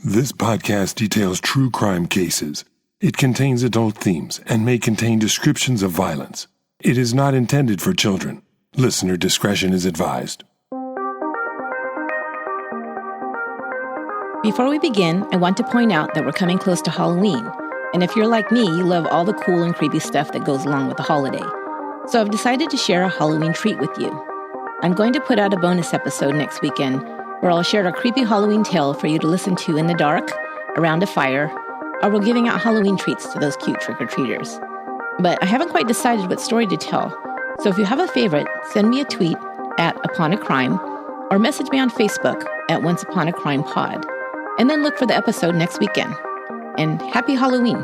This podcast details true crime cases. It contains adult themes and may contain descriptions of violence. It is not intended for children. Listener discretion is advised. Before we begin, I want to point out that we're coming close to Halloween. And if you're like me, you love all the cool and creepy stuff that goes along with the holiday. So I've decided to share a Halloween treat with you. I'm going to put out a bonus episode next weekend where I'll share a creepy Halloween tale for you to listen to in the dark, around a fire, or we're giving out Halloween treats to those cute trick-or-treaters. But I haven't quite decided what story to tell, so if you have a favorite, send me a tweet at Upon a Crime, or message me on Facebook at Once Upon a Crime Pod, and then look for the episode next weekend. And happy Halloween!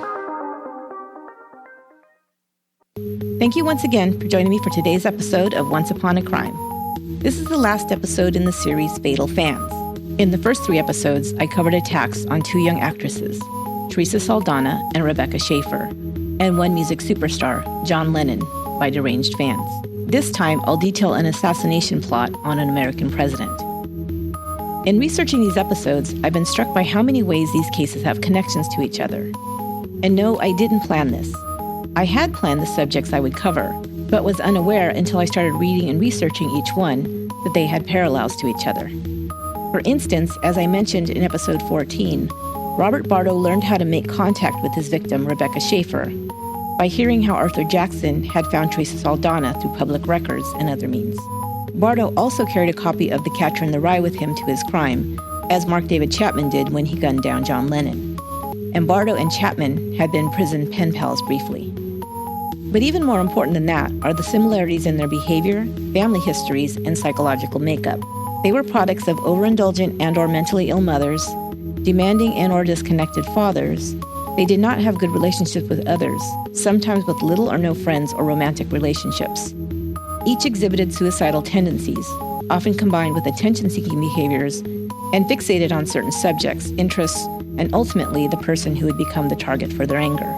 Thank you once again for joining me for today's episode of Once Upon a Crime. This is the last episode in the series Fatal Fans. In the first 3 episodes, I covered attacks on 2 young actresses, Teresa Saldana and Rebecca Schaeffer, and one music superstar, John Lennon, by deranged fans. This time, I'll detail an assassination plot on an American president. In researching these episodes, I've been struck by how many ways these cases have connections to each other. And no, I didn't plan this. I had planned the subjects I would cover, but was unaware until I started reading and researching each one that they had parallels to each other. For instance, as I mentioned in episode 14, Robert Bardo learned how to make contact with his victim, Rebecca Schaeffer, by hearing how Arthur Jackson had found Teresa Saldana through public records and other means. Bardo also carried a copy of The Catcher in the Rye with him to his crime, as Mark David Chapman did when he gunned down John Lennon. And Bardo and Chapman had been prison pen pals briefly. But even more important than that are the similarities in their behavior, family histories, and psychological makeup. They were products of overindulgent and or mentally ill mothers, demanding and or disconnected fathers. They did not have good relationships with others, sometimes with little or no friends or romantic relationships. Each exhibited suicidal tendencies, often combined with attention-seeking behaviors, and fixated on certain subjects, interests, and ultimately the person who would become the target for their anger.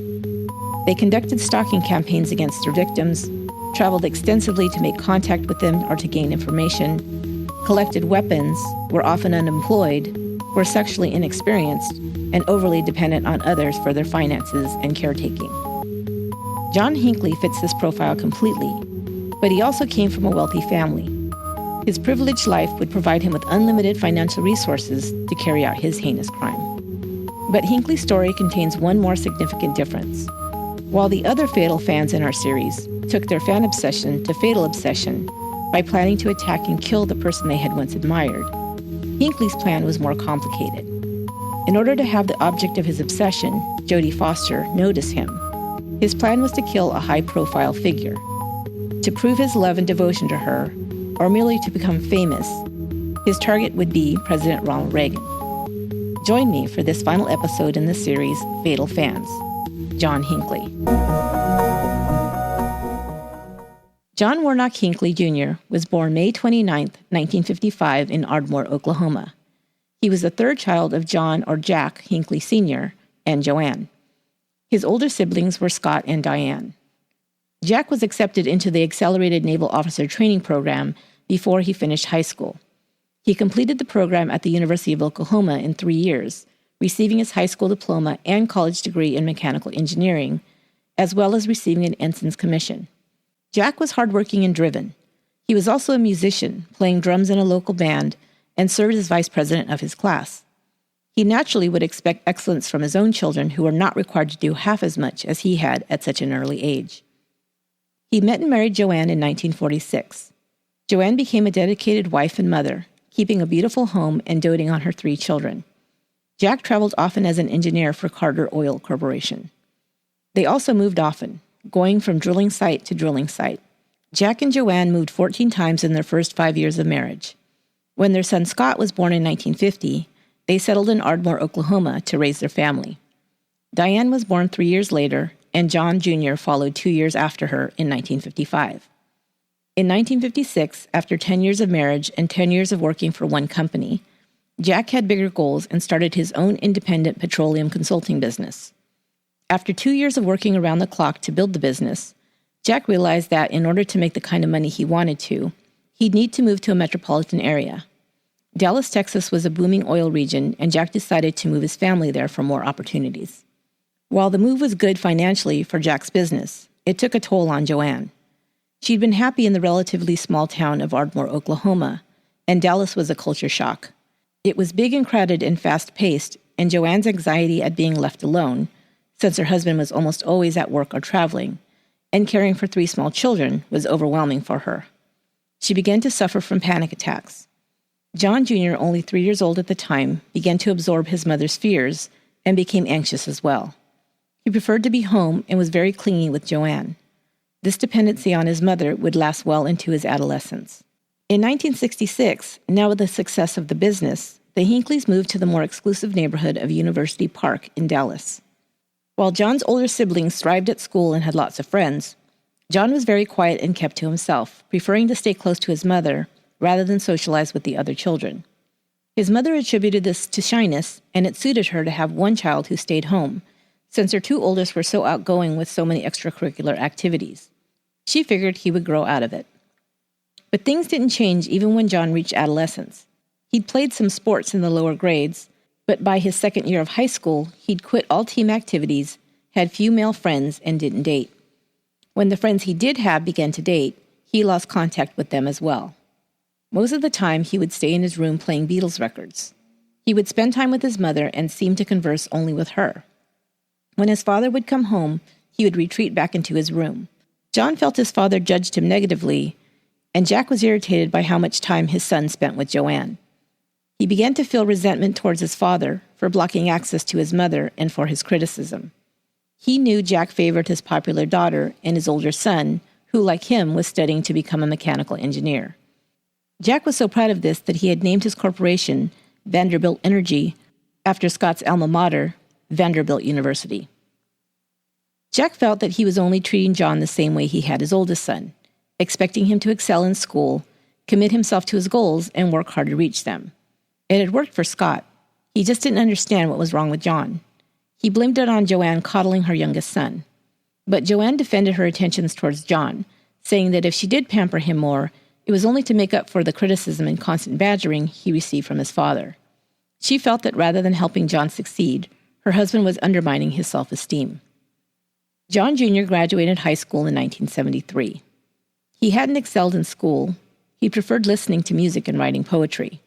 They conducted stalking campaigns against their victims, traveled extensively to make contact with them or to gain information, collected weapons, were often unemployed, were sexually inexperienced, and overly dependent on others for their finances and caretaking. John Hinckley fits this profile completely, but he also came from a wealthy family. His privileged life would provide him with unlimited financial resources to carry out his heinous crime. But Hinckley's story contains one more significant difference. While the other fatal fans in our series took their fan obsession to fatal obsession by planning to attack and kill the person they had once admired, Hinckley's plan was more complicated. In order to have the object of his obsession, Jodie Foster, notice him, his plan was to kill a high-profile figure. To prove his love and devotion to her, or merely to become famous, his target would be President Ronald Reagan. Join me for this final episode in the series, Fatal Fans. John Hinckley. John Warnock Hinckley, Jr. was born May 29, 1955 in Ardmore, Oklahoma. He was the 3rd child of John or Jack Hinckley Sr. and Joanne. His older siblings were Scott and Diane. Jack was accepted into the Accelerated Naval Officer Training Program before he finished high school. He completed the program at the University of Oklahoma in 3 years, receiving his high school diploma and college degree in mechanical engineering, as well as receiving an ensign's commission. Jack was hardworking and driven. He was also a musician, playing drums in a local band, and served as vice president of his class. He naturally would expect excellence from his own children, who were not required to do half as much as he had at such an early age. He met and married Joanne in 1946. Joanne became a dedicated wife and mother, keeping a beautiful home and doting on her 3 children. Jack traveled often as an engineer for Carter Oil Corporation. They also moved often, going from drilling site to drilling site. Jack and Joanne moved 14 times in their first 5 years of marriage. When their son Scott was born in 1950, they settled in Ardmore, Oklahoma to raise their family. Diane was born 3 years later, and John Jr. followed 2 years after her in 1955. In 1956, after 10 years of marriage and 10 years of working for one company, Jack had bigger goals and started his own independent petroleum consulting business. After 2 years of working around the clock to build the business, Jack realized that in order to make the kind of money he wanted to, he'd need to move to a metropolitan area. Dallas, Texas was a booming oil region, and Jack decided to move his family there for more opportunities. While the move was good financially for Jack's business, it took a toll on Joanne. She'd been happy in the relatively small town of Ardmore, Oklahoma, and Dallas was a culture shock. It was big and crowded and fast-paced, and Joanne's anxiety at being left alone, since her husband was almost always at work or traveling, and caring for 3 small children was overwhelming for her. She began to suffer from panic attacks. John Jr., only 3 years old at the time, began to absorb his mother's fears and became anxious as well. He preferred to be home and was very clingy with Joanne. This dependency on his mother would last well into his adolescence. In 1966, now with the success of the business, the Hinckleys moved to the more exclusive neighborhood of University Park in Dallas. While John's older siblings thrived at school and had lots of friends, John was very quiet and kept to himself, preferring to stay close to his mother rather than socialize with the other children. His mother attributed this to shyness, and it suited her to have one child who stayed home, since her 2 oldest were so outgoing with so many extracurricular activities. She figured he would grow out of it. But things didn't change even when John reached adolescence. He'd played some sports in the lower grades, but by his 2nd year of high school, he'd quit all team activities, had few male friends, and didn't date. When the friends he did have began to date, he lost contact with them as well. Most of the time, he would stay in his room playing Beatles records. He would spend time with his mother and seem to converse only with her. When his father would come home, he would retreat back into his room. John felt his father judged him negatively, and Jack was irritated by how much time his son spent with Joanne. He began to feel resentment towards his father for blocking access to his mother and for his criticism. He knew Jack favored his popular daughter and his older son, who, like him, was studying to become a mechanical engineer. Jack was so proud of this that he had named his corporation Vanderbilt Energy after Scott's alma mater, Vanderbilt University. Jack felt that he was only treating John the same way he had his oldest son, expecting him to excel in school, commit himself to his goals, and work hard to reach them. It had worked for Scott. He just didn't understand what was wrong with John. He blamed it on Joanne coddling her youngest son. But Joanne defended her attentions towards John, saying that if she did pamper him more, it was only to make up for the criticism and constant badgering he received from his father. She felt that rather than helping John succeed, her husband was undermining his self-esteem. John Jr. graduated high school in 1973. He hadn't excelled in school. He preferred listening to music and writing poetry.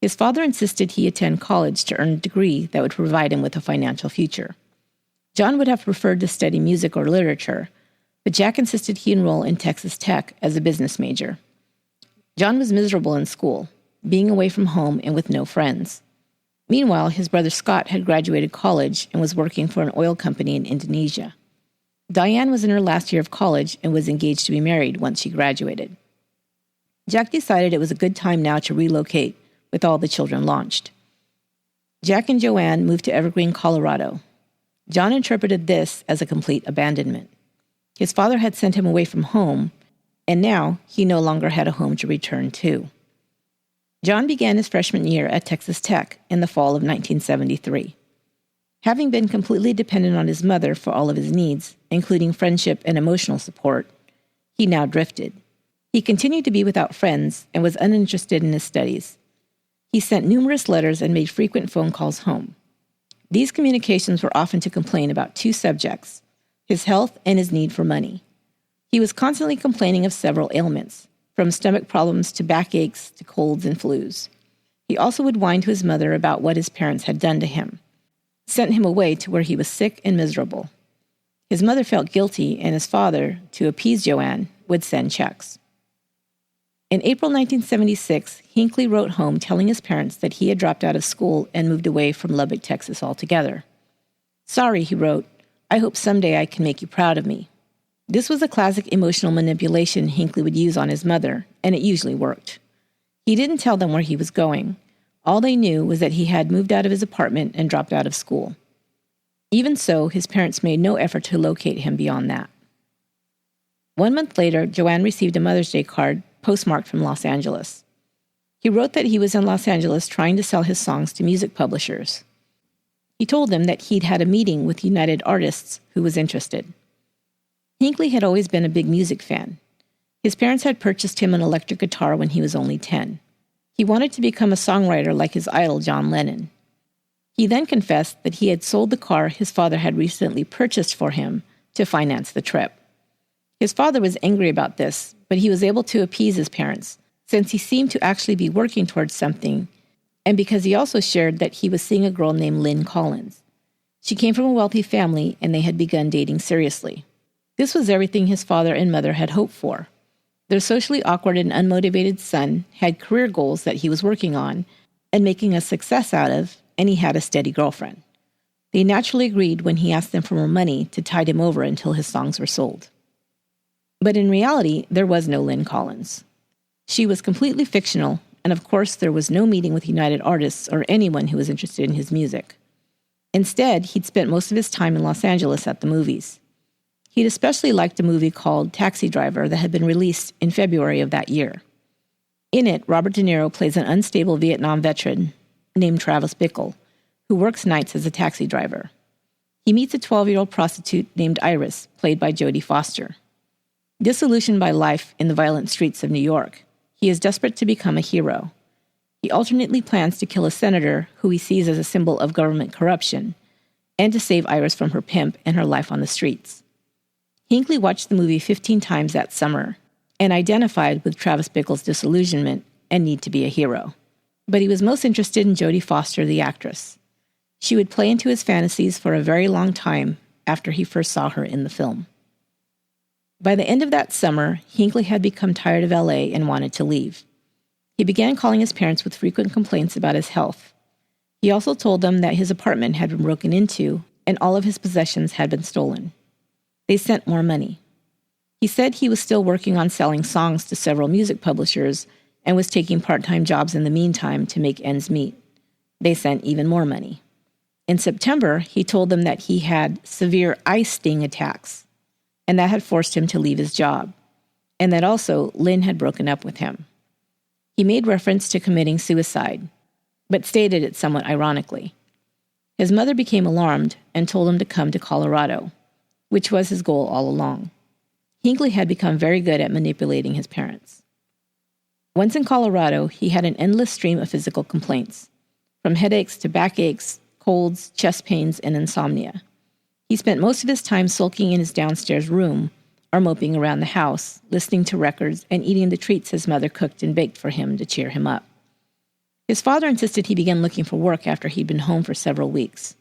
His father insisted he attend college to earn a degree that would provide him with a financial future. John would have preferred to study music or literature, but Jack insisted he enroll in Texas Tech as a business major. John was miserable in school, being away from home and with no friends. Meanwhile, his brother Scott had graduated college and was working for an oil company in Indonesia. Diane was in her last year of college and was engaged to be married once she graduated. Jack decided it was a good time now to relocate, with all the children launched. Jack and Joanne moved to Evergreen, Colorado. John interpreted this as a complete abandonment. His father had sent him away from home, and now he no longer had a home to return to. John began his freshman year at Texas Tech in the fall of 1973. Having been completely dependent on his mother for all of his needs, including friendship and emotional support, he now drifted. He continued to be without friends and was uninterested in his studies. He sent numerous letters and made frequent phone calls home. These communications were often to complain about 2 subjects, his health and his need for money. He was constantly complaining of several ailments, from stomach problems to backaches to colds and flus. He also would whine to his mother about what his parents had done to him, sent him away to where he was sick and miserable. His mother felt guilty, and his father, to appease Joanne, would send checks. In April 1976, Hinckley wrote home telling his parents that he had dropped out of school and moved away from Lubbock, Texas altogether. "Sorry," he wrote, "I hope someday I can make you proud of me." This was a classic emotional manipulation Hinckley would use on his mother, and it usually worked. He didn't tell them where he was going. All they knew was that he had moved out of his apartment and dropped out of school. Even so, his parents made no effort to locate him beyond that. 1 month later, Joanne received a Mother's Day card postmarked from Los Angeles. He wrote that he was in Los Angeles trying to sell his songs to music publishers. He told them that he'd had a meeting with United Artists who was interested. Hinckley had always been a big music fan. His parents had purchased him an electric guitar when he was only 10. He wanted to become a songwriter like his idol John Lennon. He then confessed that he had sold the car his father had recently purchased for him to finance the trip. His father was angry about this, but he was able to appease his parents, since he seemed to actually be working towards something, and because he also shared that he was seeing a girl named Lynn Collins. She came from a wealthy family, and they had begun dating seriously. This was everything his father and mother had hoped for. Their socially awkward and unmotivated son had career goals that he was working on and making a success out of, and he had a steady girlfriend. They naturally agreed when he asked them for more money to tide him over until his songs were sold. But in reality, there was no Lynn Collins. She was completely fictional, and of course there was no meeting with United Artists or anyone who was interested in his music. Instead, he'd spent most of his time in Los Angeles at the movies. He'd especially liked a movie called Taxi Driver that had been released in February of that year. In it, Robert De Niro plays an unstable Vietnam veteran named Travis Bickle, who works nights as a taxi driver. He meets a 12-year-old prostitute named Iris, played by Jodie Foster. Disillusioned by life in the violent streets of New York, he is desperate to become a hero. He alternately plans to kill a senator who he sees as a symbol of government corruption, and to save Iris from her pimp and her life on the streets. Hinckley watched the movie 15 times that summer and identified with Travis Bickle's disillusionment and need to be a hero. But he was most interested in Jodie Foster, the actress. She would play into his fantasies for a very long time after he first saw her in the film. By the end of that summer, Hinckley had become tired of LA and wanted to leave. He began calling his parents with frequent complaints about his health. He also told them that his apartment had been broken into and all of his possessions had been stolen. They sent more money. He said he was still working on selling songs to several music publishers and was taking part-time jobs in the meantime to make ends meet. They sent even more money. In September, he told them that he had severe eye sting attacks, and that had forced him to leave his job, and that also Lynn had broken up with him. He made reference to committing suicide, but stated it somewhat ironically. His mother became alarmed and told him to come to Colorado, which was his goal all along. Hinckley had become very good at manipulating his parents. Once in Colorado, he had an endless stream of physical complaints, from headaches to backaches, colds, chest pains, and insomnia. He spent most of his time sulking in his downstairs room or moping around the house, listening to records and eating the treats his mother cooked and baked for him to cheer him up. His father insisted he begin looking for work after he'd been home for several weeks.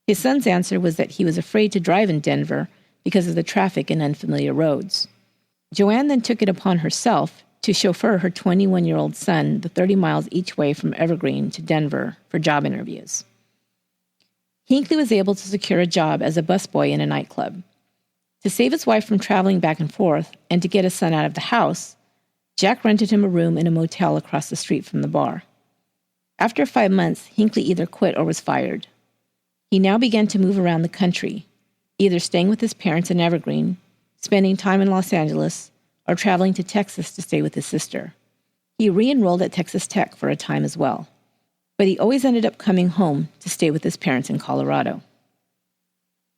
His son's answer was that he was afraid to drive in Denver because of the traffic and unfamiliar roads. Joanne then took it upon herself to chauffeur her 21-year-old son the 30 miles each way from Evergreen to Denver for job interviews. Hinckley was able to secure a job as a busboy in a nightclub. To save his wife from traveling back and forth and to get his son out of the house, Jack rented him a room in a motel across the street from the bar. After 5 months, Hinckley either quit or was fired. He now began to move around the country, either staying with his parents in Evergreen, spending time in Los Angeles, or traveling to Texas to stay with his sister. He re-enrolled at Texas Tech for a time as well, but he always ended up coming home to stay with his parents in Colorado.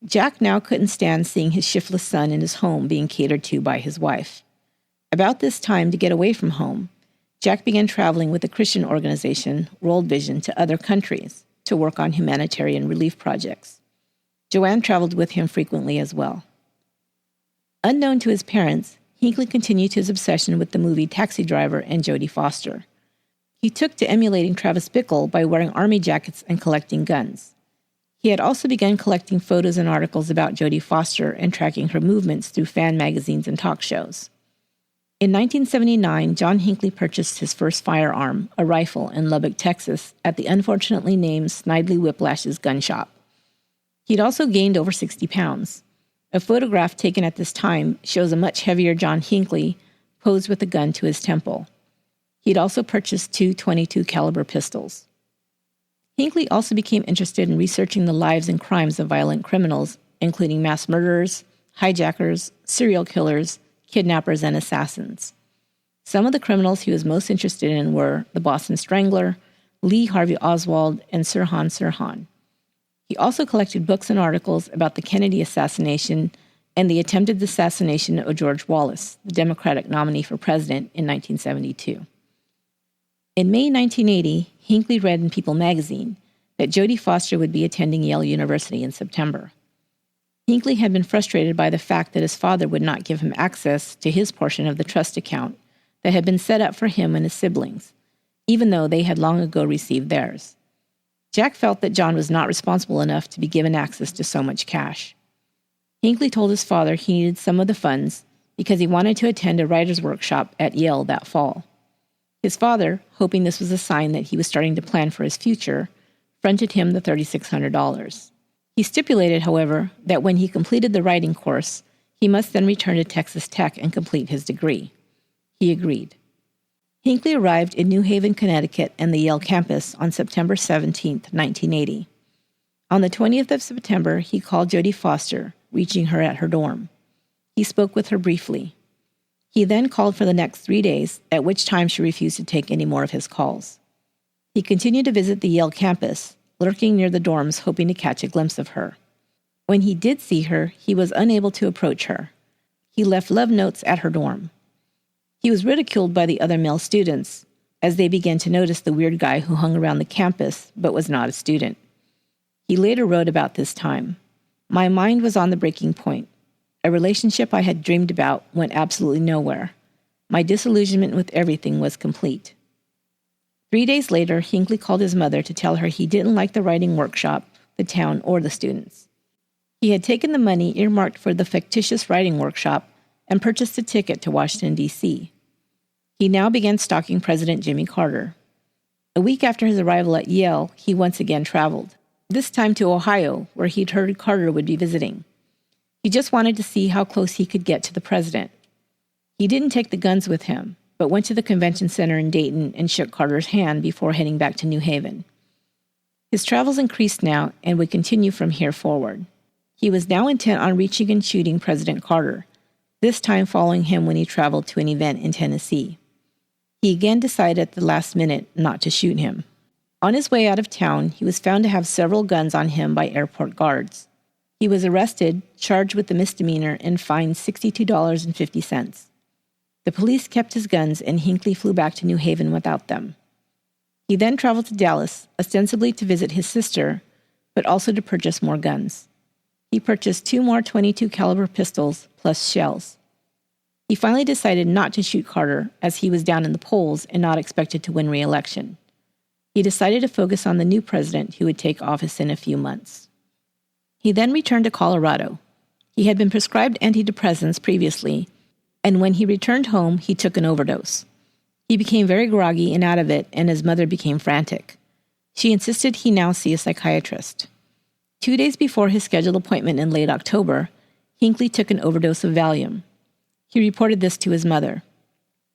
Jack now couldn't stand seeing his shiftless son in his home being catered to by his wife. About this time, to get away from home, Jack began traveling with the Christian organization World Vision to other countries to work on humanitarian relief projects. Joanne traveled with him frequently as well. Unknown to his parents, Hinckley continued his obsession with the movie Taxi Driver and Jodie Foster. He took to emulating Travis Bickle by wearing army jackets and collecting guns. He had also begun collecting photos and articles about Jodie Foster and tracking her movements through fan magazines and talk shows. In 1979, John Hinckley purchased his first firearm, a rifle, in Lubbock, Texas, at the unfortunately named Snidely Whiplash's gun shop. He'd also gained over 60 pounds. A photograph taken at this time shows a much heavier John Hinckley posed with a gun to his temple. He'd also purchased 2 .22 caliber pistols. Hinckley also became interested in researching the lives and crimes of violent criminals, including mass murderers, hijackers, serial killers, kidnappers, and assassins. Some of the criminals he was most interested in were the Boston Strangler, Lee Harvey Oswald, and Sirhan Sirhan. He also collected books and articles about the Kennedy assassination and the attempted assassination of George Wallace, the Democratic nominee for president in 1972. In May 1980, Hinckley read in People magazine that Jodie Foster would be attending Yale University in September. Hinckley had been frustrated by the fact that his father would not give him access to his portion of the trust account that had been set up for him and his siblings, even though they had long ago received theirs. Jack felt that John was not responsible enough to be given access to so much cash. Hinckley told his father he needed some of the funds because he wanted to attend a writer's workshop at Yale that fall. His father, hoping this was a sign that he was starting to plan for his future, fronted him the $3,600. He stipulated, however, that when he completed the writing course, he must then return to Texas Tech and complete his degree. He agreed. Hinckley arrived in New Haven, Connecticut and the Yale campus on September 17, 1980. On the 20th of September, he called Jodie Foster, reaching her at her dorm. He spoke with her briefly. He then called for the next 3 days, at which time she refused to take any more of his calls. He continued to visit the Yale campus, lurking near the dorms hoping to catch a glimpse of her. When he did see her, he was unable to approach her. He left love notes at her dorm. He was ridiculed by the other male students, as they began to notice the weird guy who hung around the campus but was not a student. He later wrote about this time, "My mind was on the breaking point. A relationship I had dreamed about went absolutely nowhere. My disillusionment with everything was complete." 3 days later, Hinckley called his mother to tell her he didn't like the writing workshop, the town, or the students. He had taken the money earmarked for the fictitious writing workshop and purchased a ticket to Washington, D.C. He now began stalking President Jimmy Carter. A week after his arrival at Yale, he once again traveled, this time to Ohio, where he'd heard Carter would be visiting. He just wanted to see how close he could get to the president. He didn't take the guns with him, but went to the convention center in Dayton and shook Carter's hand before heading back to New Haven. His travels increased now and would continue from here forward. He was now intent on reaching and shooting President Carter, this time following him when he traveled to an event in Tennessee. He again decided at the last minute not to shoot him. On his way out of town, he was found to have several guns on him by airport guards. He was arrested, charged with the misdemeanor, and fined $62.50. The police kept his guns, and Hinckley flew back to New Haven without them. He then traveled to Dallas, ostensibly to visit his sister, but also to purchase more guns. He purchased 2 more .22 caliber pistols, plus shells. He finally decided not to shoot Carter, as he was down in the polls and not expected to win re-election. He decided to focus on the new president who would take office in a few months. He then returned to Colorado. He had been prescribed antidepressants previously, and when he returned home, he took an overdose. He became very groggy and out of it, and his mother became frantic. She insisted he now see a psychiatrist. 2 days before his scheduled appointment in late October, Hinckley took an overdose of Valium. He reported this to his mother.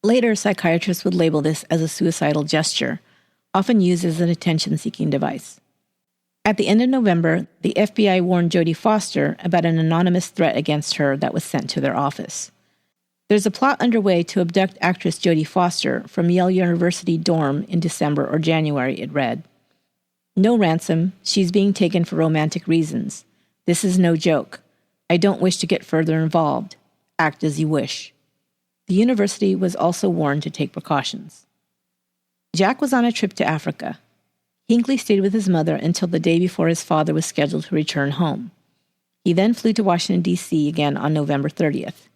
Later, psychiatrists would label this as a suicidal gesture, often used as an attention-seeking device. At the end of November, the FBI warned Jodie Foster about an anonymous threat against her that was sent to their office. There's a plot underway to abduct actress Jodie Foster from Yale University dorm in December or January, it read. No ransom. She's being taken for romantic reasons. This is no joke. I don't wish to get further involved. Act as you wish. The university was also warned to take precautions. Jack was on a trip to Africa. Hinckley stayed with his mother until the day before his father was scheduled to return home. He then flew to Washington, D.C. again on November 30th.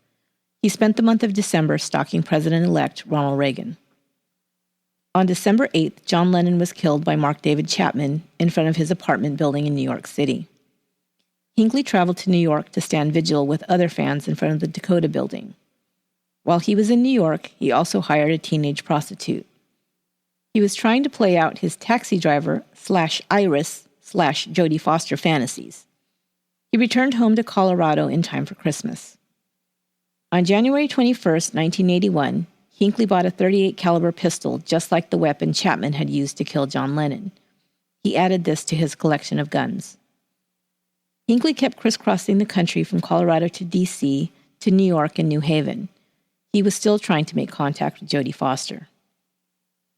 He spent the month of December stalking President-elect Ronald Reagan. On December 8th, John Lennon was killed by Mark David Chapman in front of his apartment building in New York City. Hinckley traveled to New York to stand vigil with other fans in front of the Dakota building. While he was in New York, he also hired a teenage prostitute. He was trying to play out his taxi driver/Iris/Jodie Foster fantasies. He returned home to Colorado in time for Christmas. On January 21st, 1981, Hinckley bought a .38 caliber pistol just like the weapon Chapman had used to kill John Lennon. He added this to his collection of guns. Hinckley kept crisscrossing the country from Colorado to D.C. to New York and New Haven. He was still trying to make contact with Jodie Foster.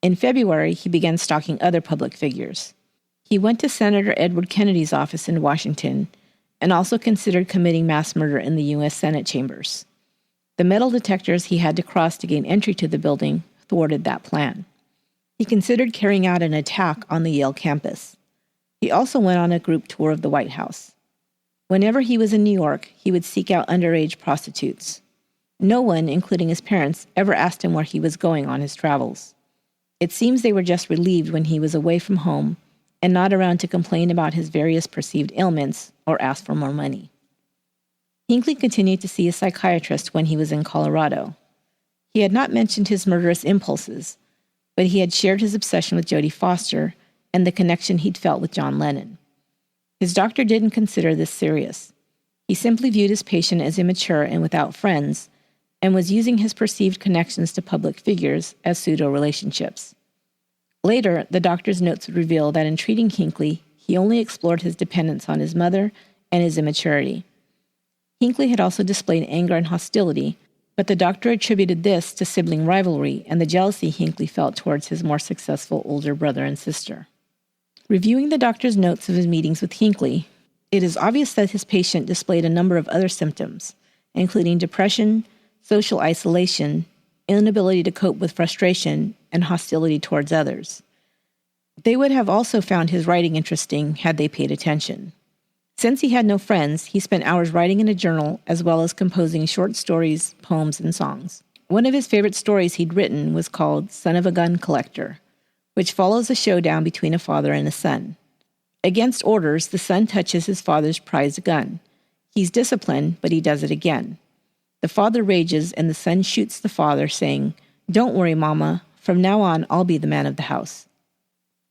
In February, he began stalking other public figures. He went to Senator Edward Kennedy's office in Washington and also considered committing mass murder in the U.S. Senate chambers. The metal detectors he had to cross to gain entry to the building thwarted that plan. He considered carrying out an attack on the Yale campus. He also went on a group tour of the White House. Whenever he was in New York, he would seek out underage prostitutes. No one, including his parents, ever asked him where he was going on his travels. It seems they were just relieved when he was away from home and not around to complain about his various perceived ailments or ask for more money. Hinckley continued to see a psychiatrist when he was in Colorado. He had not mentioned his murderous impulses, but he had shared his obsession with Jodie Foster and the connection he'd felt with John Lennon. His doctor didn't consider this serious. He simply viewed his patient as immature and without friends, and was using his perceived connections to public figures as pseudo-relationships. Later, the doctor's notes would reveal that in treating Hinckley, he only explored his dependence on his mother and his immaturity. Hinckley had also displayed anger and hostility, but the doctor attributed this to sibling rivalry and the jealousy Hinckley felt towards his more successful older brother and sister. Reviewing the doctor's notes of his meetings with Hinckley, it is obvious that his patient displayed a number of other symptoms, including depression, social isolation, inability to cope with frustration, and hostility towards others. They would have also found his writing interesting had they paid attention. Since he had no friends, he spent hours writing in a journal as well as composing short stories, poems, and songs. One of his favorite stories he'd written was called Son of a Gun Collector, which follows a showdown between a father and a son. Against orders, the son touches his father's prized gun. He's disciplined, but he does it again. The father rages, and the son shoots the father, saying, "Don't worry, Mama. From now on, I'll be the man of the house."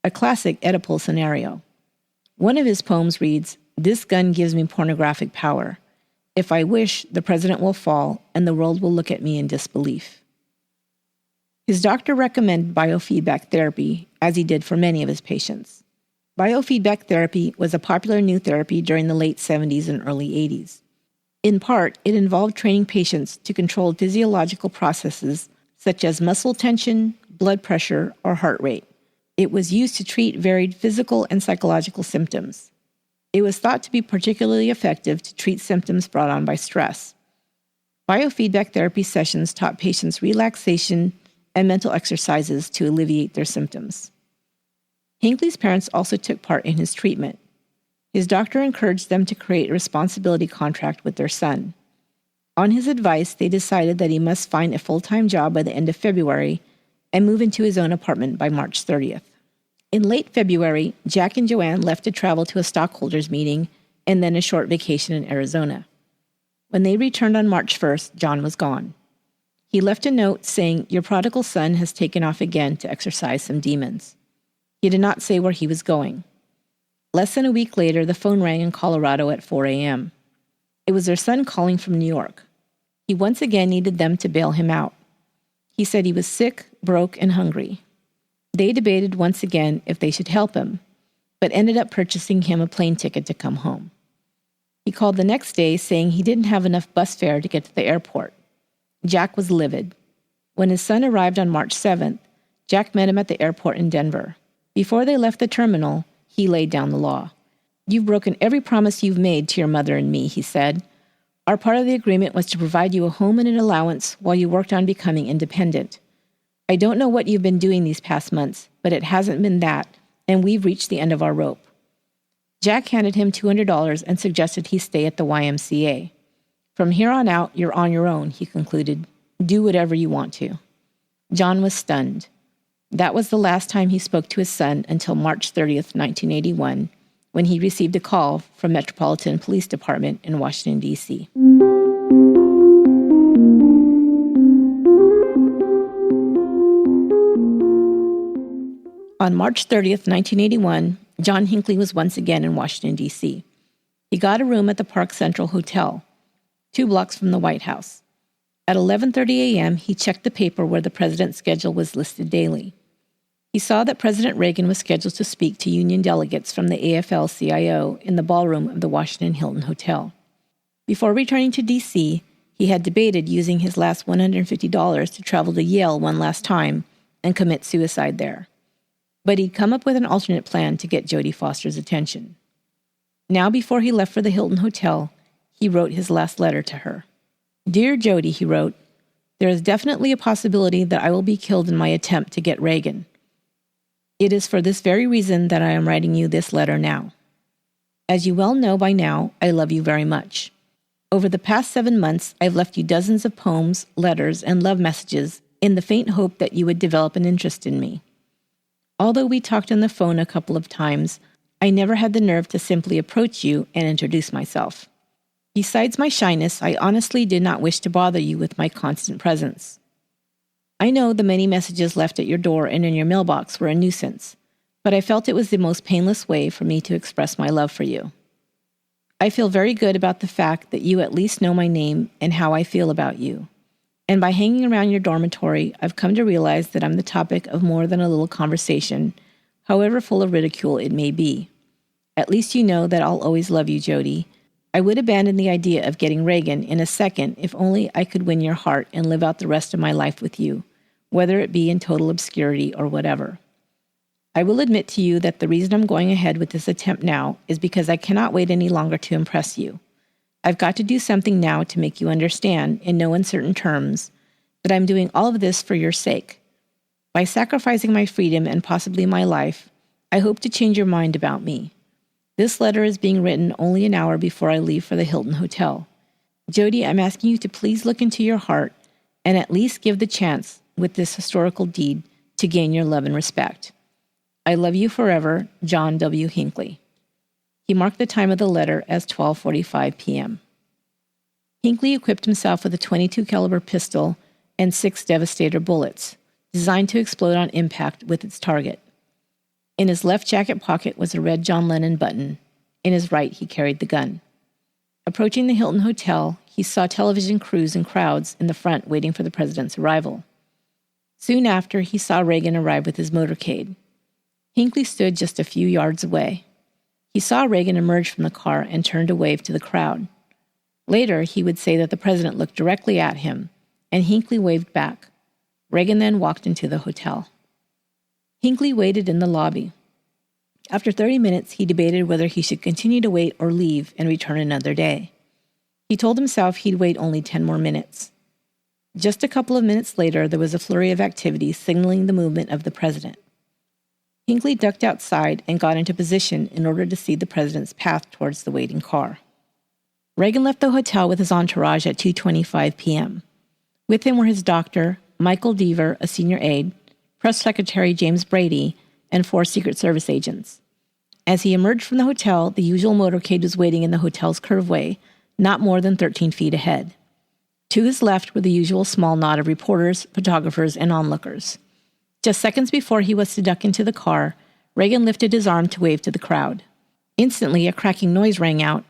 A classic Oedipal scenario. One of his poems reads, "This gun gives me pornographic power. If I wish, the president will fall, and the world will look at me in disbelief." His doctor recommended biofeedback therapy, as he did for many of his patients. Biofeedback therapy was a popular new therapy during the late 70s and early 80s. In part, it involved training patients to control physiological processes such as muscle tension, blood pressure, or heart rate. It was used to treat varied physical and psychological symptoms. It was thought to be particularly effective to treat symptoms brought on by stress. Biofeedback therapy sessions taught patients relaxation and mental exercises to alleviate their symptoms. Hinckley's parents also took part in his treatment. His doctor encouraged them to create a responsibility contract with their son. On his advice, they decided that he must find a full-time job by the end of February and move into his own apartment by March 30th. In late February, Jack and Joanne left to travel to a stockholders meeting and then a short vacation in Arizona. When they returned on March 1st, John was gone. He left a note saying, "Your prodigal son has taken off again to exorcise some demons." He did not say where he was going. Less than a week later, the phone rang in Colorado at 4 a.m. It was their son calling from New York. He once again needed them to bail him out. He said he was sick, broke, and hungry. They debated once again if they should help him, but ended up purchasing him a plane ticket to come home. He called the next day saying he didn't have enough bus fare to get to the airport. Jack was livid. When his son arrived on March 7th, Jack met him at the airport in Denver. Before they left the terminal, he laid down the law. "You've broken every promise you've made to your mother and me," he said. "Our part of the agreement was to provide you a home and an allowance while you worked on becoming independent. I don't know what you've been doing these past months, but it hasn't been that, and we've reached the end of our rope." Jack handed him $200 and suggested he stay at the YMCA. "From here on out, you're on your own," he concluded. "Do whatever you want to." John was stunned. That was the last time he spoke to his son until March 30th, 1981, when he received a call from Metropolitan Police Department in Washington, D.C. On March 30th, 1981, John Hinckley was once again in Washington, D.C. He got a room at the Park Central Hotel, 2 blocks from the White House. At 11:30 a.m., he checked the paper where the president's schedule was listed daily. He saw that President Reagan was scheduled to speak to union delegates from the AFL-CIO in the ballroom of the Washington Hilton Hotel. Before returning to D.C., he had debated using his last $150 to travel to Yale one last time and commit suicide there. But he'd come up with an alternate plan to get Jodie Foster's attention. Now, before he left for the Hilton Hotel, he wrote his last letter to her. "Dear Jodie," he wrote, "there is definitely a possibility that I will be killed in my attempt to get Reagan. It is for this very reason that I am writing you this letter now. As you well know by now, I love you very much. Over the past 7 months, I've left you dozens of poems, letters, and love messages in the faint hope that you would develop an interest in me. Although we talked on the phone a couple of times, I never had the nerve to simply approach you and introduce myself. Besides my shyness, I honestly did not wish to bother you with my constant presence. I know the many messages left at your door and in your mailbox were a nuisance, but I felt it was the most painless way for me to express my love for you. I feel very good about the fact that you at least know my name and how I feel about you. And by hanging around your dormitory, I've come to realize that I'm the topic of more than a little conversation, however full of ridicule it may be. At least you know that I'll always love you, Jody. I would abandon the idea of getting Reagan in a second if only I could win your heart and live out the rest of my life with you, whether it be in total obscurity or whatever. I will admit to you that the reason I'm going ahead with this attempt now is because I cannot wait any longer to impress you. I've got to do something now to make you understand, in no uncertain terms, that I'm doing all of this for your sake. By sacrificing my freedom and possibly my life, I hope to change your mind about me. This letter is being written only an hour before I leave for the Hilton Hotel. Jody, I'm asking you to please look into your heart and at least give the chance, with this historical deed, to gain your love and respect. I love you forever, John W. Hinckley. He marked the time of the letter as 12:45 p.m. Hinckley equipped himself with a .22 caliber pistol and 6 Devastator bullets, designed to explode on impact with its target. In his left jacket pocket was a red John Lennon button. In his right, he carried the gun. Approaching the Hilton Hotel, he saw television crews and crowds in the front waiting for the president's arrival. Soon after, he saw Reagan arrive with his motorcade. Hinckley stood just a few yards away. He saw Reagan emerge from the car and turn to wave to the crowd. Later, he would say that the president looked directly at him, and Hinckley waved back. Reagan then walked into the hotel. Hinckley waited in the lobby. After 30 minutes, he debated whether he should continue to wait or leave and return another day. He told himself he'd wait only 10 more minutes. Just a couple of minutes later, there was a flurry of activity signaling the movement of the president. Hinckley ducked outside and got into position in order to see the president's path towards the waiting car. Reagan left the hotel with his entourage at 2:25 p.m. With him were his doctor, Michael Deaver, a senior aide, Press Secretary James Brady, and 4 Secret Service agents. As he emerged from the hotel, the usual motorcade was waiting in the hotel's curveway, not more than 13 feet ahead. To his left were the usual small knot of reporters, photographers, and onlookers. Just seconds before he was to duck into the car, Reagan lifted his arm to wave to the crowd. Instantly, a cracking noise rang out,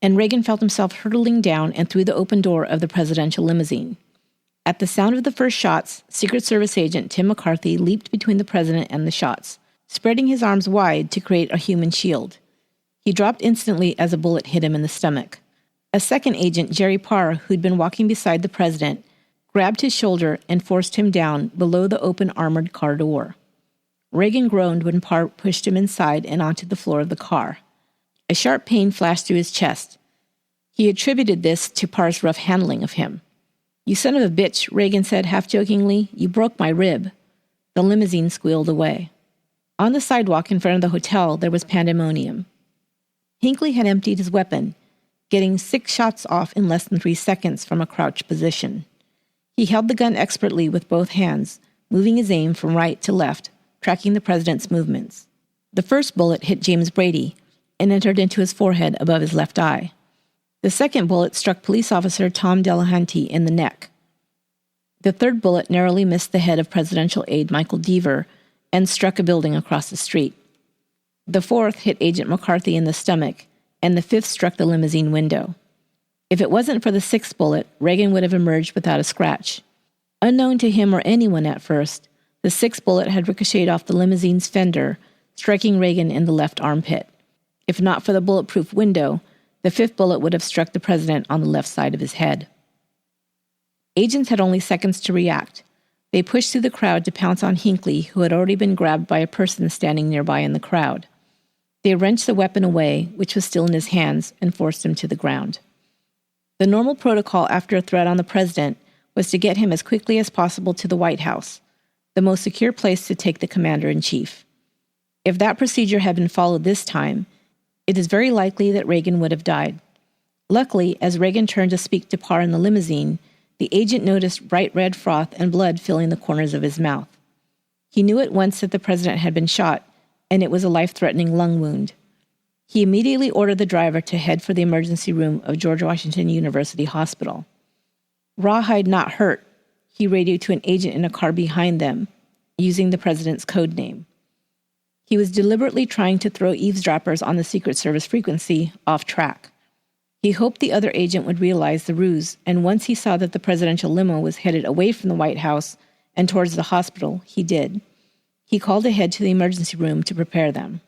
and Reagan felt himself hurtling down and through the open door of the presidential limousine. At the sound of the first shots, Secret Service agent Tim McCarthy leaped between the president and the shots, spreading his arms wide to create a human shield. He dropped instantly as a bullet hit him in the stomach. A second agent, Jerry Parr, who'd been walking beside the president, grabbed his shoulder and forced him down below the open armored car door. Reagan groaned when Parr pushed him inside and onto the floor of the car. A sharp pain flashed through his chest. He attributed this to Parr's rough handling of him. "You son of a bitch," Reagan said half-jokingly. "You broke my rib." The limousine squealed away. On the sidewalk in front of the hotel, there was pandemonium. Hinckley had emptied his weapon, getting 6 shots off in less than 3 seconds from a crouched position. He held the gun expertly with both hands, moving his aim from right to left, tracking the president's movements. The first bullet hit James Brady and entered into his forehead above his left eye. The second bullet struck police officer Tom Delahanty in the neck. The third bullet narrowly missed the head of presidential aide Michael Deaver and struck a building across the street. The fourth hit Agent McCarthy in the stomach, and the fifth struck the limousine window. If it wasn't for the 6th bullet, Reagan would have emerged without a scratch. Unknown to him or anyone at first, the 6th bullet had ricocheted off the limousine's fender, striking Reagan in the left armpit. If not for the bulletproof window, the 5th bullet would have struck the president on the left side of his head. Agents had only seconds to react. They pushed through the crowd to pounce on Hinckley, who had already been grabbed by a person standing nearby in the crowd. They wrenched the weapon away, which was still in his hands, and forced him to the ground. The normal protocol after a threat on the president was to get him as quickly as possible to the White House, the most secure place to take the commander-in-chief. If that procedure had been followed this time, it is very likely that Reagan would have died. Luckily, as Reagan turned to speak to Parr in the limousine, the agent noticed bright red froth and blood filling the corners of his mouth. He knew at once that the president had been shot, and it was a life-threatening lung wound. He immediately ordered the driver to head for the emergency room of George Washington University Hospital. Rawhide not hurt, he radioed to an agent in a car behind them, using the president's code name. He was deliberately trying to throw eavesdroppers on the Secret Service frequency off track. He hoped the other agent would realize the ruse, and once he saw that the presidential limo was headed away from the White House and towards the hospital, he did. He called ahead to the emergency room to prepare them.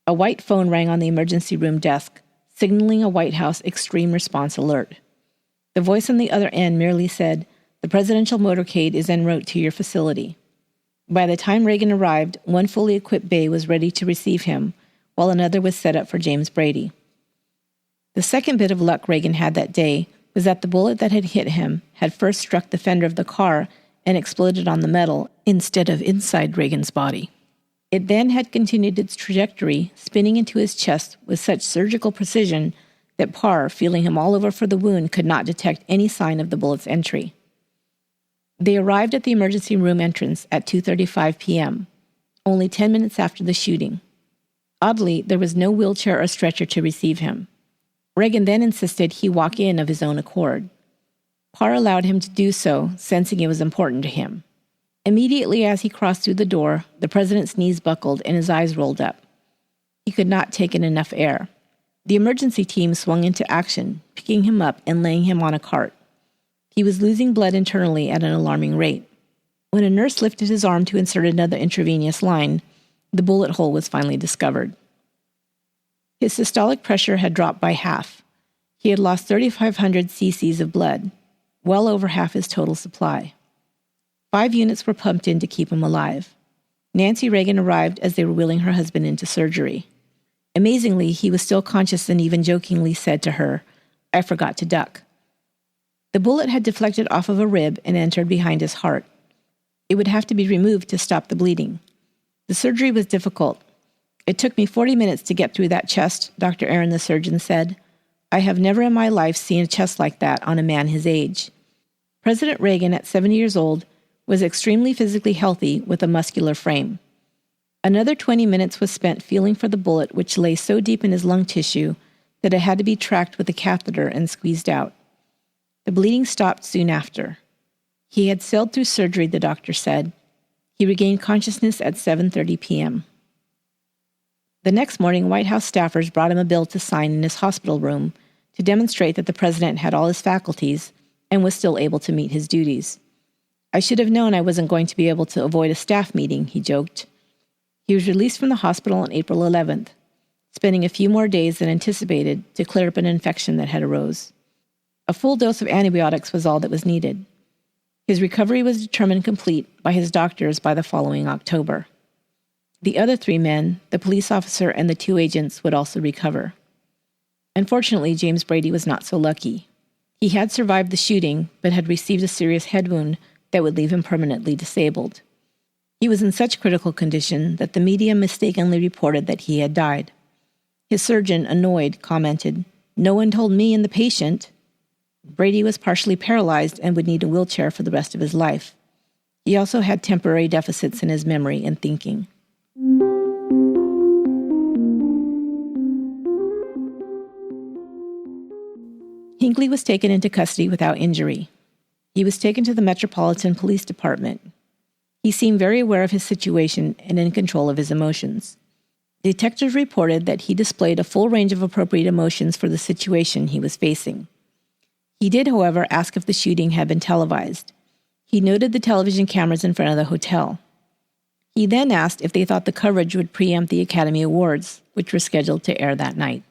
A white phone rang on the emergency room desk, signaling a White House extreme response alert. The voice on the other end merely said, "The presidential motorcade is en route to your facility." By the time Reagan arrived, one fully equipped bay was ready to receive him, while another was set up for James Brady. The second bit of luck Reagan had that day was that the bullet that had hit him had first struck the fender of the car and exploded on the metal instead of inside Reagan's body. It then had continued its trajectory, spinning into his chest with such surgical precision that Parr, feeling him all over for the wound, could not detect any sign of the bullet's entry. They arrived at the emergency room entrance at 2:35 p.m., only 10 minutes after the shooting. Oddly, there was no wheelchair or stretcher to receive him. Reagan then insisted he walk in of his own accord. Parr allowed him to do so, sensing it was important to him. Immediately as he crossed through the door, the president's knees buckled and his eyes rolled up. He could not take in enough air. The emergency team swung into action, picking him up and laying him on a cart. He was losing blood internally at an alarming rate. When a nurse lifted his arm to insert another intravenous line, the bullet hole was finally discovered. His systolic pressure had dropped by half. He had lost 3,500 cc's of blood, well over half his total supply. 5 units were pumped in to keep him alive. Nancy Reagan arrived as they were wheeling her husband into surgery. Amazingly, he was still conscious and even jokingly said to her, "I forgot to duck." The bullet had deflected off of a rib and entered behind his heart. It would have to be removed to stop the bleeding. The surgery was difficult. "It took me 40 minutes to get through that chest," Dr. Aaron, the surgeon, said. "I have never in my life seen a chest like that on a man his age." President Reagan, at 70 years old, was extremely physically healthy with a muscular frame. Another 20 minutes was spent feeling for the bullet, which lay so deep in his lung tissue that it had to be tracked with a catheter and squeezed out. The bleeding stopped soon after. He had sailed through surgery, the doctor said. He regained consciousness at 7:30 p.m. The next morning, White House staffers brought him a bill to sign in his hospital room to demonstrate that the president had all his faculties and was still able to meet his duties. "I should have known I wasn't going to be able to avoid a staff meeting," he joked. He was released from the hospital on April 11th, spending a few more days than anticipated to clear up an infection that had arose. A full dose of antibiotics was all that was needed. His recovery was determined complete by his doctors by the following October. The other 3 men, the police officer and the 2 agents, would also recover. Unfortunately, James Brady was not so lucky. He had survived the shooting, but had received a serious head wound that would leave him permanently disabled. He was in such critical condition that the media mistakenly reported that he had died. His surgeon, annoyed, commented, "No one told me and the patient." Brady was partially paralyzed and would need a wheelchair for the rest of his life. He also had temporary deficits in his memory and thinking. Hinckley was taken into custody without injury. He was taken to the Metropolitan Police Department. He seemed very aware of his situation and in control of his emotions. Detectives reported that he displayed a full range of appropriate emotions for the situation he was facing. He did, however, ask if the shooting had been televised. He noted the television cameras in front of the hotel. He then asked if they thought the coverage would preempt the Academy Awards, which were scheduled to air that night.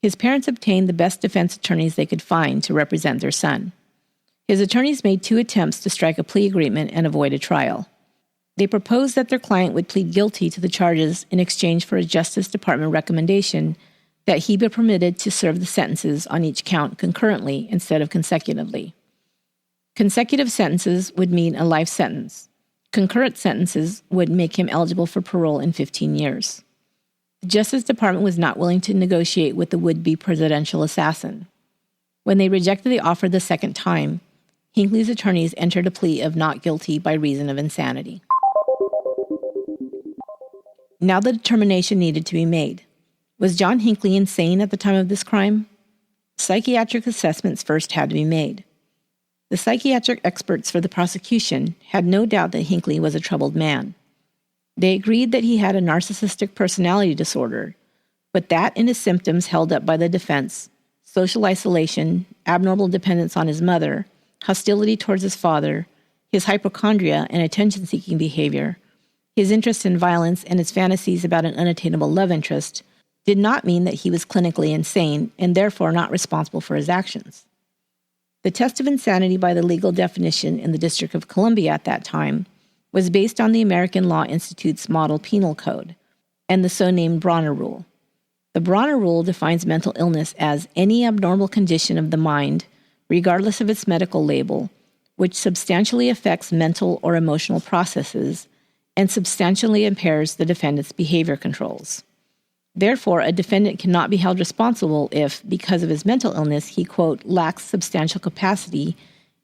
His parents obtained the best defense attorneys they could find to represent their son. His attorneys made 2 attempts to strike a plea agreement and avoid a trial. They proposed that their client would plead guilty to the charges in exchange for a Justice Department recommendation that he be permitted to serve the sentences on each count concurrently instead of consecutively. Consecutive sentences would mean a life sentence, Concurrent sentences would make him eligible for parole in 15 years. The Justice Department was not willing to negotiate with the would-be presidential assassin. When they rejected the offer the second time, Hinckley's attorneys entered a plea of not guilty by reason of insanity. Now the determination needed to be made. Was John Hinckley insane at the time of this crime? Psychiatric assessments first had to be made. The psychiatric experts for the prosecution had no doubt that Hinckley was a troubled man. They agreed that he had a narcissistic personality disorder, but that and his symptoms held up by the defense, social isolation, abnormal dependence on his mother, hostility towards his father, his hypochondria and attention-seeking behavior, his interest in violence and his fantasies about an unattainable love interest, did not mean that he was clinically insane and therefore not responsible for his actions. The test of insanity by the legal definition in the District of Columbia at that time was based on the American Law Institute's Model Penal Code and the so-named Bronner Rule. The Bronner Rule defines mental illness as any abnormal condition of the mind, regardless of its medical label, which substantially affects mental or emotional processes and substantially impairs the defendant's behavior controls. Therefore, a defendant cannot be held responsible if, because of his mental illness, he, quote, lacks substantial capacity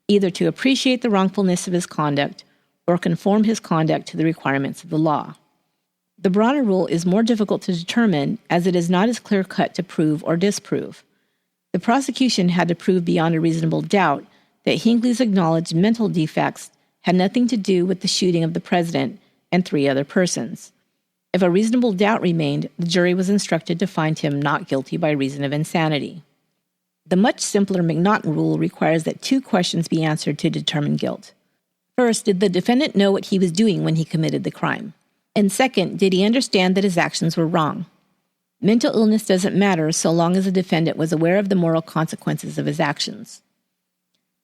either to appreciate the wrongfulness of his conduct or conform his conduct to the requirements of the law. The Bronner Rule is more difficult to determine as it is not as clear-cut to prove or disprove. The prosecution had to prove beyond a reasonable doubt that Hinckley's acknowledged mental defects had nothing to do with the shooting of the president and 3 other persons. If a reasonable doubt remained, the jury was instructed to find him not guilty by reason of insanity. The much simpler McNaughton rule requires that 2 questions be answered to determine guilt. First, did the defendant know what he was doing when he committed the crime? And second, did he understand that his actions were wrong? Mental illness doesn't matter so long as the defendant was aware of the moral consequences of his actions.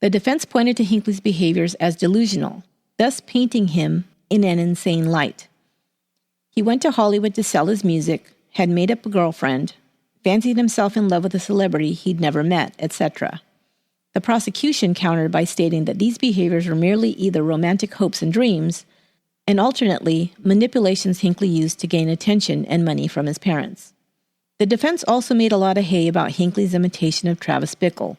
The defense pointed to Hinckley's behaviors as delusional, thus painting him in an insane light. He went to Hollywood to sell his music, had made up a girlfriend, fancied himself in love with a celebrity he'd never met, etc. The prosecution countered by stating that these behaviors were merely either romantic hopes and dreams, and alternately, manipulations Hinckley used to gain attention and money from his parents. The defense also made a lot of hay about Hinckley's imitation of Travis Bickle,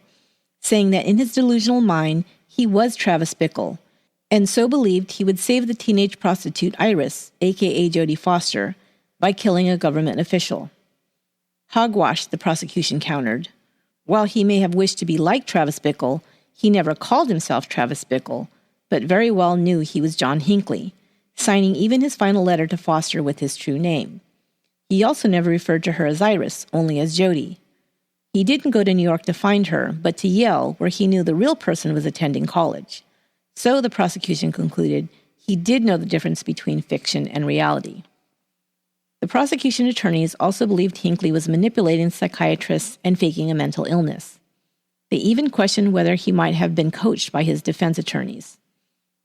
saying that in his delusional mind, he was Travis Bickle, and so believed he would save the teenage prostitute Iris, a.k.a. Jodie Foster, by killing a government official. Hogwash, the prosecution countered. While he may have wished to be like Travis Bickle, he never called himself Travis Bickle, but very well knew he was John Hinckley, signing even his final letter to Foster with his true name. He also never referred to her as Iris, only as Jodie. He didn't go to New York to find her, but to Yale, where he knew the real person was attending college. So, the prosecution concluded, he did know the difference between fiction and reality. The prosecution attorneys also believed Hinckley was manipulating psychiatrists and faking a mental illness. They even questioned whether he might have been coached by his defense attorneys.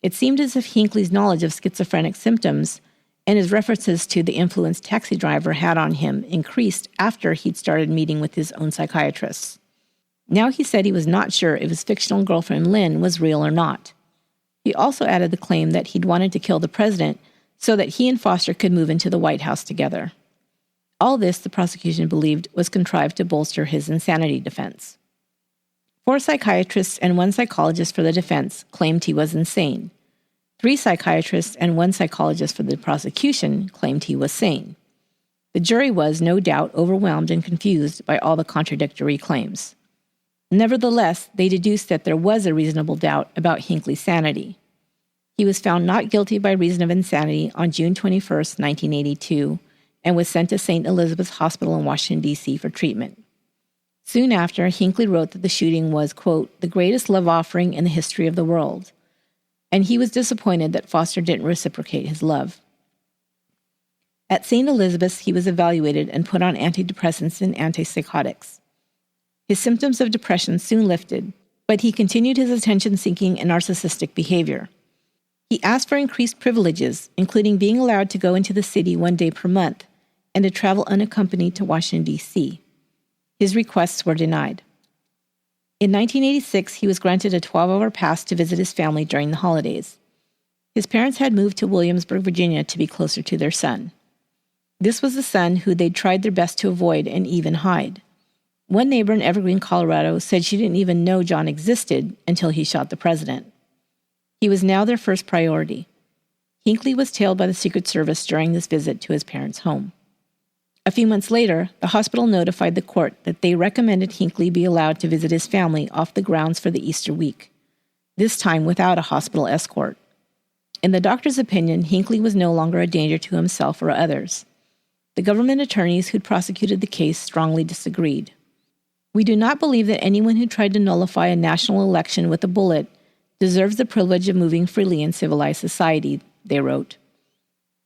It seemed as if Hinckley's knowledge of schizophrenic symptoms and his references to the influence taxi driver had on him increased after he'd started meeting with his own psychiatrists. Now he said he was not sure if his fictional girlfriend Lynn was real or not. He also added the claim that he'd wanted to kill the president so that he and Foster could move into the White House together. All this, the prosecution believed, was contrived to bolster his insanity defense. 4 psychiatrists and 1 psychologist for the defense claimed he was insane. 3 psychiatrists and 1 psychologist for the prosecution claimed he was sane. The jury was, no doubt, overwhelmed and confused by all the contradictory claims. Nevertheless, they deduced that there was a reasonable doubt about Hinckley's sanity. He was found not guilty by reason of insanity on June 21, 1982, and was sent to St. Elizabeth's Hospital in Washington, D.C. for treatment. Soon after, Hinckley wrote that the shooting was, quote, the greatest love offering in the history of the world, and he was disappointed that Foster didn't reciprocate his love. At St. Elizabeth's, he was evaluated and put on antidepressants and antipsychotics. His symptoms of depression soon lifted, but he continued his attention-seeking and narcissistic behavior. He asked for increased privileges, including being allowed to go into the city 1 day per month and to travel unaccompanied to Washington, D.C. His requests were denied. In 1986, he was granted a 12-hour pass to visit his family during the holidays. His parents had moved to Williamsburg, Virginia to be closer to their son. This was the son who they'd tried their best to avoid and even hide. One neighbor in Evergreen, Colorado, said she didn't even know John existed until he shot the president. He was now their first priority. Hinckley was tailed by the Secret Service during this visit to his parents' home. A few months later, the hospital notified the court that they recommended Hinckley be allowed to visit his family off the grounds for the Easter week, this time without a hospital escort. In the doctor's opinion, Hinckley was no longer a danger to himself or others. The government attorneys who'd prosecuted the case strongly disagreed. "We do not believe that anyone who tried to nullify a national election with a bullet deserves the privilege of moving freely in civilized society," they wrote.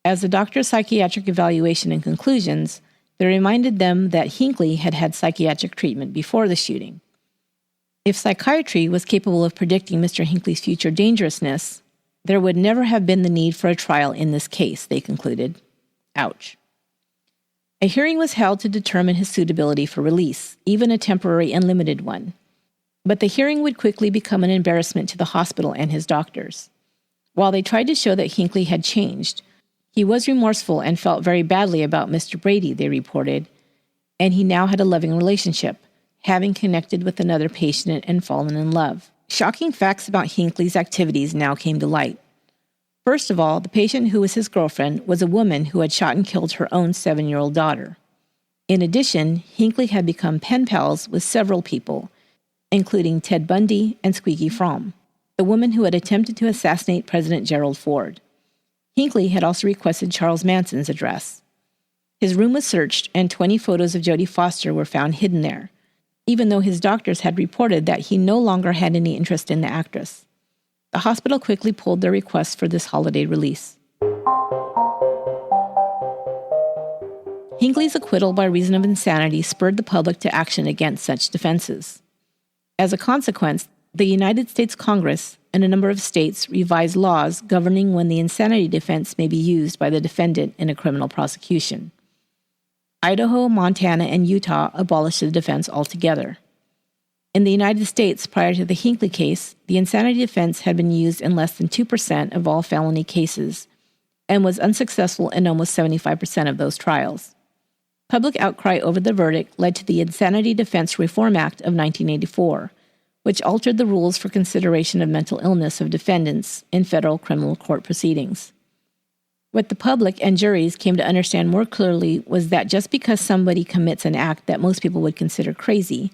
As the doctor's psychiatric evaluation and conclusions, they reminded them that Hinckley had had psychiatric treatment before the shooting. If psychiatry was capable of predicting Mr. Hinckley's future dangerousness, there would never have been the need for a trial in this case, they concluded. Ouch. A hearing was held to determine his suitability for release, even a temporary and limited one. But the hearing would quickly become an embarrassment to the hospital and his doctors. While they tried to show that Hinckley had changed, he was remorseful and felt very badly about Mr. Brady, they reported, and he now had a loving relationship, having connected with another patient and fallen in love. Shocking facts about Hinckley's activities now came to light. First of all, the patient who was his girlfriend was a woman who had shot and killed her own 7-year-old daughter. In addition, Hinckley had become pen pals with several people, including Ted Bundy and Squeaky Fromm, the woman who had attempted to assassinate President Gerald Ford. Hinckley had also requested Charles Manson's address. His room was searched, and 20 photos of Jodie Foster were found hidden there, even though his doctors had reported that he no longer had any interest in the actress. The hospital quickly pulled their request for this holiday release. Hinckley's acquittal by reason of insanity spurred the public to action against such defenses. As a consequence, the United States Congress and a number of states revised laws governing when the insanity defense may be used by the defendant in a criminal prosecution. Idaho, Montana, and Utah abolished the defense altogether. In the United States, prior to the Hinckley case, the insanity defense had been used in less than 2% of all felony cases and was unsuccessful in almost 75% of those trials. Public outcry over the verdict led to the Insanity Defense Reform Act of 1984, which altered the rules for consideration of mental illness of defendants in federal criminal court proceedings. What the public and juries came to understand more clearly was that just because somebody commits an act that most people would consider crazy,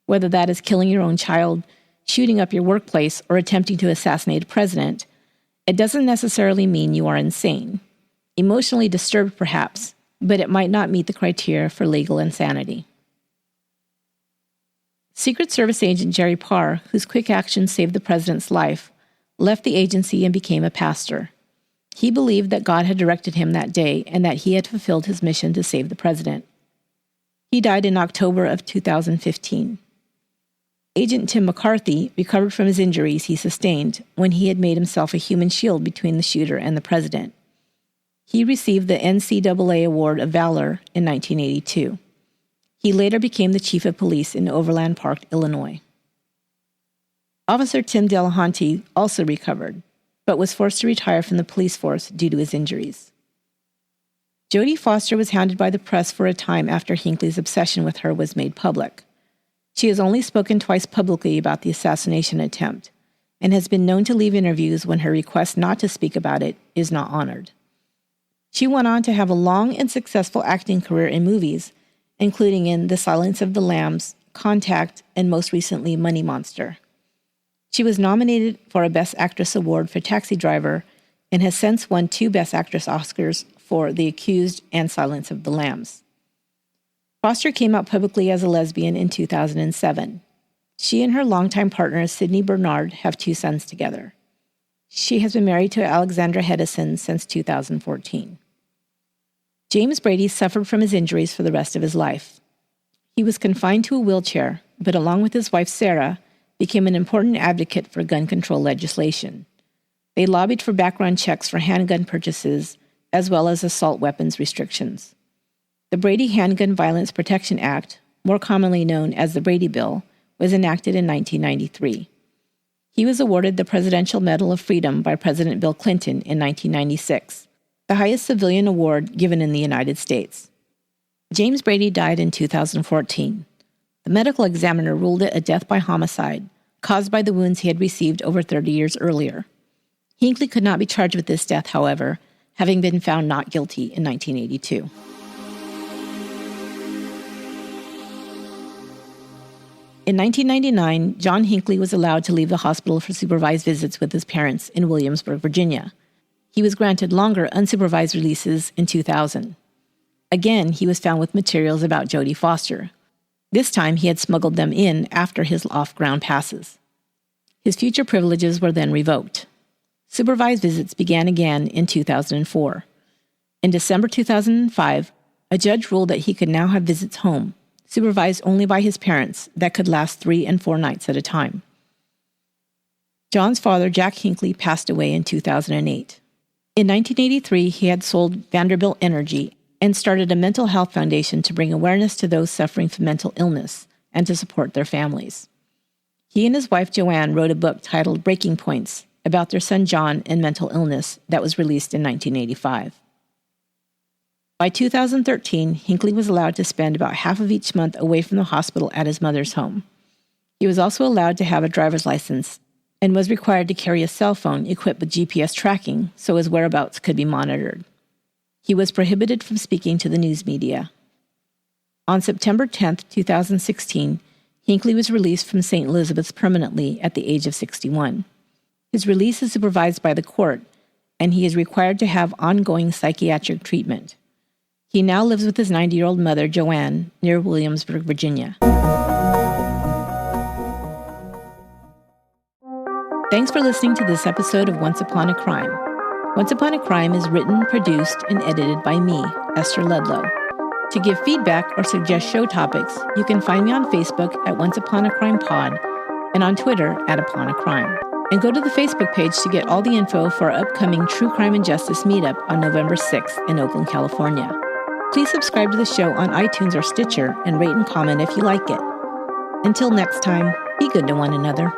whether that is killing your own child, shooting up your workplace, or attempting to assassinate a president, it doesn't necessarily mean you are insane. Emotionally disturbed, perhaps, but it might not meet the criteria for legal insanity. Secret Service agent Jerry Parr, whose quick action saved the president's life, left the agency and became a pastor. He believed that God had directed him that day and that he had fulfilled his mission to save the president. He died in October of 2015. Agent Tim McCarthy recovered from his injuries he sustained when he had made himself a human shield between the shooter and the president. He received the NCAA Award of Valor in 1982. He later became the chief of police in Overland Park, Illinois. Officer Tim Delahunty also recovered, but was forced to retire from the police force due to his injuries. Jodie Foster was hounded by the press for a time after Hinckley's obsession with her was made public. She has only spoken twice publicly about the assassination attempt, and has been known to leave interviews when her request not to speak about it is not honored. She went on to have a long and successful acting career in movies, including in The Silence of the Lambs, Contact, and most recently Money Monster. She was nominated for a Best Actress award for Taxi Driver and has since won 2 Best Actress Oscars for The Accused and Silence of the Lambs. Foster came out publicly as a lesbian in 2007. She and her longtime partner, Sidney Bernard, have 2 sons together. She has been married to Alexandra Hedison since 2014. James Brady suffered from his injuries for the rest of his life. He was confined to a wheelchair, but along with his wife Sarah, became an important advocate for gun control legislation. They lobbied for background checks for handgun purchases, as well as assault weapons restrictions. The Brady Handgun Violence Protection Act, more commonly known as the Brady Bill, was enacted in 1993. He was awarded the Presidential Medal of Freedom by President Bill Clinton in 1996, the highest civilian award given in the United States. James Brady died in 2014. The medical examiner ruled it a death by homicide, caused by the wounds he had received over 30 years earlier. Hinckley could not be charged with this death, however, having been found not guilty in 1982. In 1999, John Hinckley was allowed to leave the hospital for supervised visits with his parents in Williamsburg, Virginia. He was granted longer unsupervised releases in 2000. Again, he was found with materials about Jodie Foster. This time, he had smuggled them in after his off-ground passes. His future privileges were then revoked. Supervised visits began again in 2004. In December 2005, a judge ruled that he could now have visits home, supervised only by his parents, that could last 3 and 4 nights at a time. John's father, Jack Hinckley, passed away in 2008. In 1983, he had sold Vanderbilt Energy and started a mental health foundation to bring awareness to those suffering from mental illness and to support their families. He and his wife, Joanne, wrote a book titled Breaking Points about their son John and mental illness that was released in 1985. By 2013, Hinckley was allowed to spend about half of each month away from the hospital at his mother's home. He was also allowed to have a driver's license and was required to carry a cell phone equipped with GPS tracking so his whereabouts could be monitored. He was prohibited from speaking to the news media. On September 10, 2016, Hinckley was released from St. Elizabeth's permanently at the age of 61. His release is supervised by the court, and he is required to have ongoing psychiatric treatment. He now lives with his 90-year-old mother, Joanne, near Williamsburg, Virginia. Thanks for listening to this episode of Once Upon a Crime. Once Upon a Crime is written, produced, and edited by me, Esther Ludlow. To give feedback or suggest show topics, you can find me on Facebook at Once Upon a Crime Pod and on Twitter at Upon a Crime. And go to the Facebook page to get all the info for our upcoming True Crime and Justice meetup on November 6th in Oakland, California. Please subscribe to the show on iTunes or Stitcher and rate and comment if you like it. Until next time, be good to one another.